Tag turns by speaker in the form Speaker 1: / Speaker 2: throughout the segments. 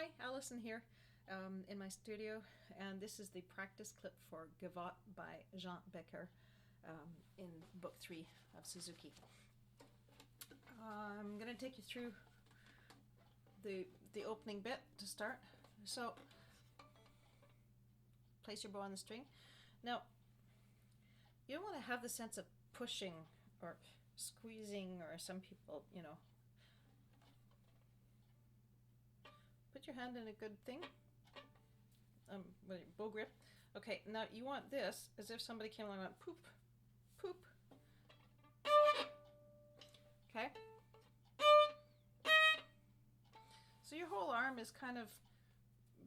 Speaker 1: Hi, Allison here in my studio, and this is the practice clip for Gavotte by Becker in book 3 of Suzuki. I'm going to take you through the opening bit to start. So, place your bow on the string. Now, you don't want to have the sense of pushing or squeezing, or some people, put your hand in a good thing, bow grip. Okay, now you want this as if somebody came along and went poop, poop. Okay? So your whole arm is kind of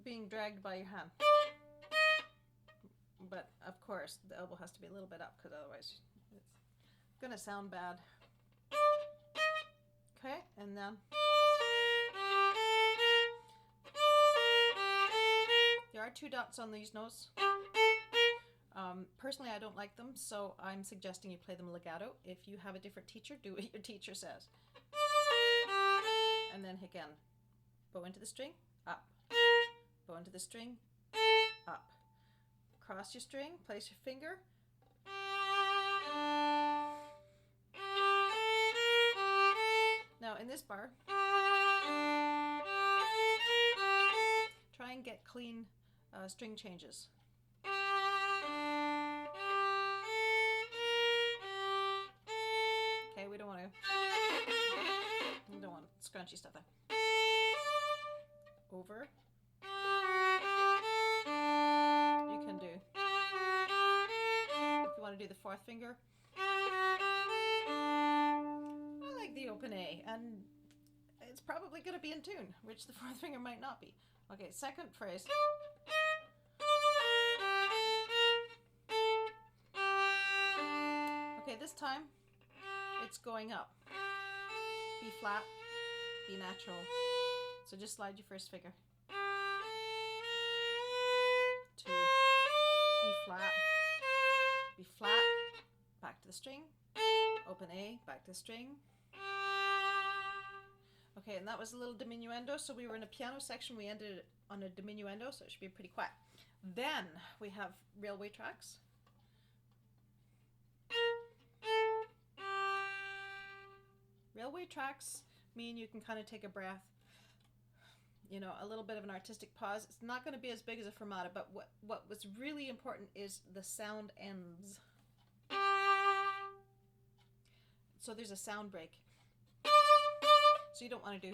Speaker 1: being dragged by your hand. But of course, the elbow has to be a little bit up, because otherwise it's going to sound bad. Okay, and then there are 2 dots on these notes. Personally, I don't like them, so I'm suggesting you play them legato. If you have a different teacher, do what your teacher says. And then again, bow into the string, up. Bow into the string, up. Cross your string, place your finger. Now in this bar, try and get clean string changes. Okay, we don't want scrunchy stuff there. Over. You can do, if you want to do the 4th finger, I like the open A, and it's probably going to be in tune, which the 4th finger might not be. Okay, 2nd phrase. Okay, this time it's going up. B flat, B natural. So just slide your 1st finger. To E flat, B flat, back to the string, open A, back to the string. Okay, and that was a little diminuendo, so we were in a piano section, we ended on a diminuendo, so it should be pretty quiet. Then we have railway tracks. Railway tracks mean you can kind of take a breath, a little bit of an artistic pause. It's not going to be as big as a fermata, but what was really important is the sound ends. So there's a sound break. So you don't want to do,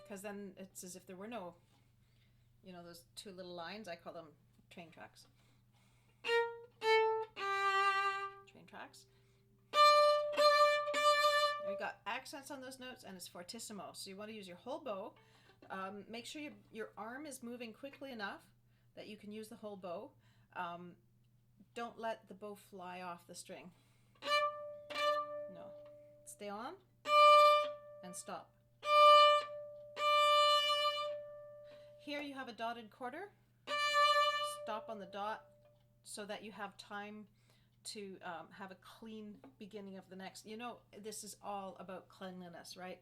Speaker 1: because then it's as if there were no, those 2 little lines. I call them train tracks. Train tracks. We've got accents on those notes, and it's fortissimo. So you want to use your whole bow. Make sure your arm is moving quickly enough that you can use the whole bow. Don't let the bow fly off the string. No. Stay on and stop. Here you have a dotted quarter. Stop on the dot so that you have time to have a clean beginning of the next. This is all about cleanliness, right?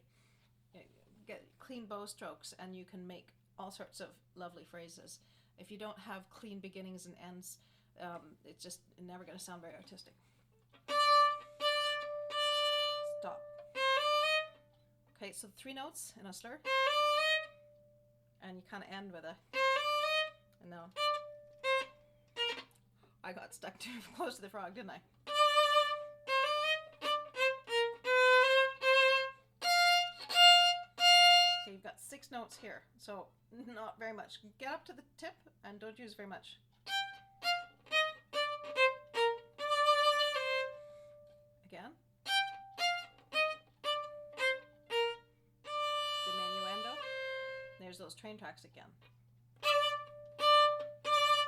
Speaker 1: Get clean bow strokes and you can make all sorts of lovely phrases. If you don't have clean beginnings and ends, it's just never going to sound very artistic. Stop. Okay, so 3 notes in a slur, and you kind of end with a, and now I got stuck too close to the frog, didn't I? Okay, you've got 6 notes here, so not very much. Get up to the tip and don't use very much. Again. Diminuendo. There's those train tracks again.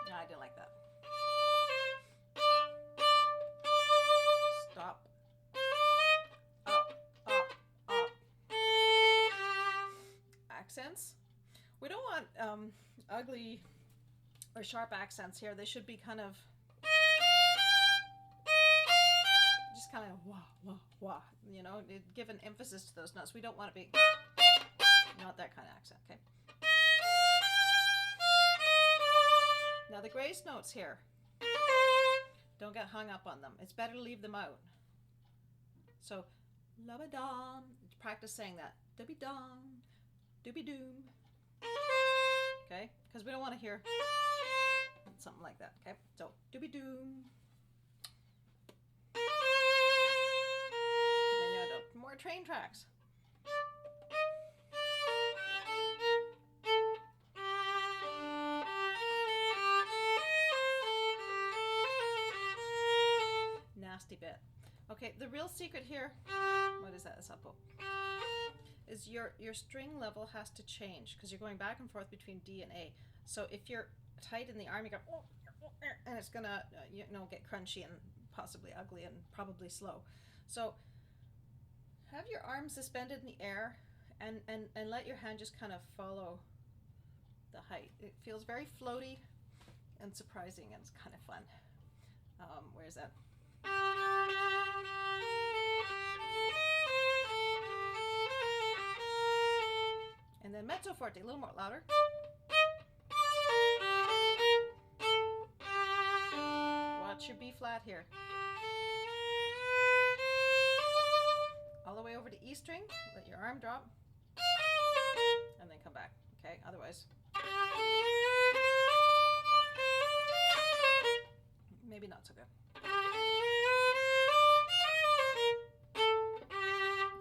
Speaker 1: No, I didn't like that. Stop. Up, up, up. Accents. We don't want ugly or sharp accents here. They should be kind of just kind of wah, wah, wah. Give an emphasis to those notes. We don't want to be Not that kind of accent, okay? Now the grace notes here, don't get hung up on them. It's better to leave them out. So, la-ba-dum, practice saying that. Dooby-dum, dooby-doom. Okay? Because we don't want to hear something like that, okay? So, dooby-doom. Diminuendo. More train tracks. Nasty bit. Okay, the real secret here, what is that? That's up, is your string level has to change because you're going back and forth between D and A. So if you're tight in the arm, you go, and it's gonna get crunchy and possibly ugly and probably slow. So have your arm suspended in the air and let your hand just kind of follow the height. It feels very floaty and surprising, and it's kind of fun. Where's that? And then mezzo forte, a little more louder. Watch your B flat here. All the way over to E string, let your arm drop, and then come back, okay? Otherwise, maybe not so good.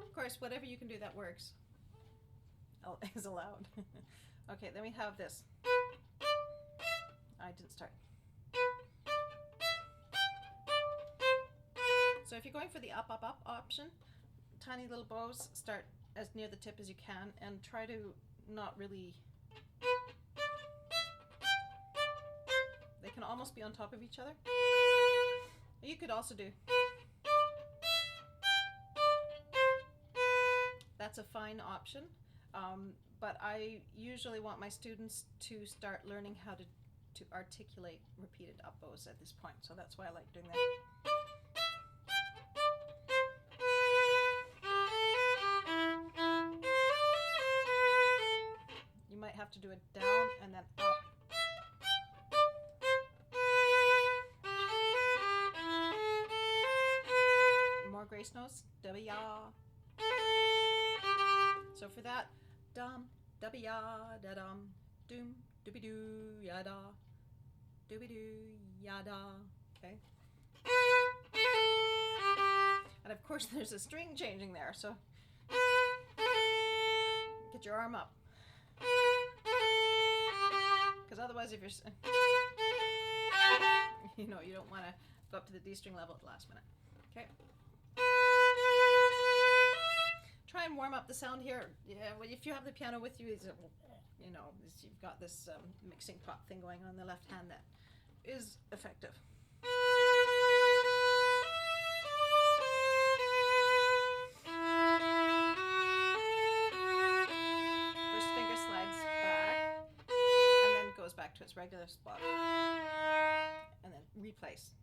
Speaker 1: Of course, whatever you can do that works is allowed. Okay, then we have this. I didn't start. So if you're going for the up, up, up option, tiny little bows, start as near the tip as you can and try to not really, they can almost be on top of each other. You could also do, that's a fine option, but I usually want my students to start learning how to articulate repeated up bows at this point, so that's why I like doing that. You might have to do it down and then up. More grace notes. W-ya. So for that, dum, w-ya, da-dum, doom, dooby-doo, ya-da, dooby-doo, ya-da. Okay. And of course there's a string changing there, so get your arm up. Because otherwise if you're, you don't want to go up to the D string level at the last minute. Okay. Try and warm up the sound here. Yeah, well, if you have the piano with you, you've got this mixing pot thing going on the left hand that is effective. First finger slides back and then goes back to its regular spot. And then replace.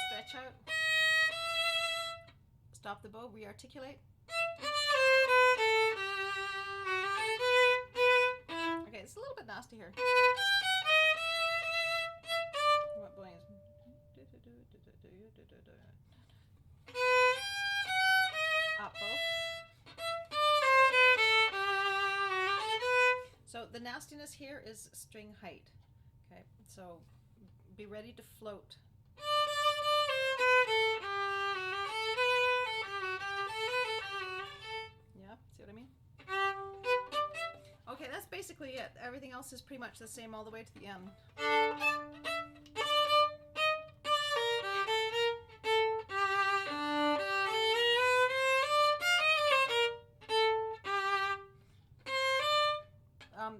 Speaker 1: Stretch out. Stop the bow, re-articulate. Okay, it's a little bit nasty here. What bowing is? Up bow. So the nastiness here is string height. Okay, so be ready to float. See what I mean? Okay, that's basically it. Everything else is pretty much the same all the way to the end.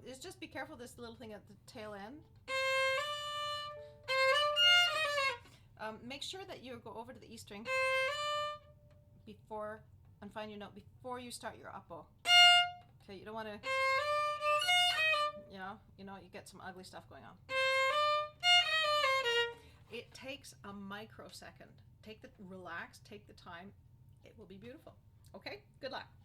Speaker 1: Is just be careful this little thing at the tail end. Make sure that you go over to the E string before and find your note before you start your up bow. Okay, you don't want to, you get some ugly stuff going on. It takes a microsecond. Relax, take the time. It will be beautiful. Okay, good luck.